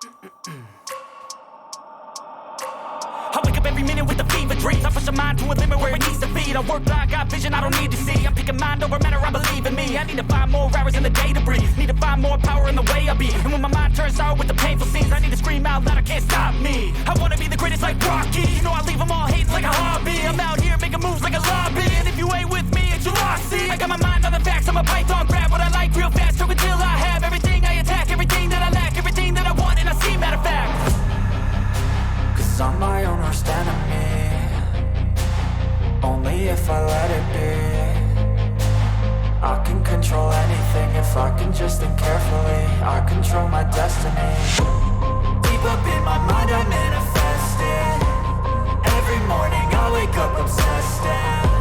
I wake up every minute with the fever dreams. I push my mind to a limit where it needs to be. I work blind, got vision I don't need to see. I'm picking mind over matter, I believe in me. I need to find more hours in the day to breathe. Need to find more power in the way I be. And when my mind turns sour with the painful scenes, I need to scream out loud, I can't stop me. I wanna be the greatest like Rocky. You know I leave them all hating like a hobby. I'm out here making moves like a lobby. And if you ain't with me, it's your loss, see. I got my mind on the facts, I'm a python. Grab what I like real fast, choke until I have everything I attack. Everything that I lack, everything that I want, and I see, matter of fact. Cause I'm my own worst enemy. Only if I let it be. I can control anything if I can just think carefully. I control my destiny. Deep up in my mind I manifest it. Every morning I wake up obsessed and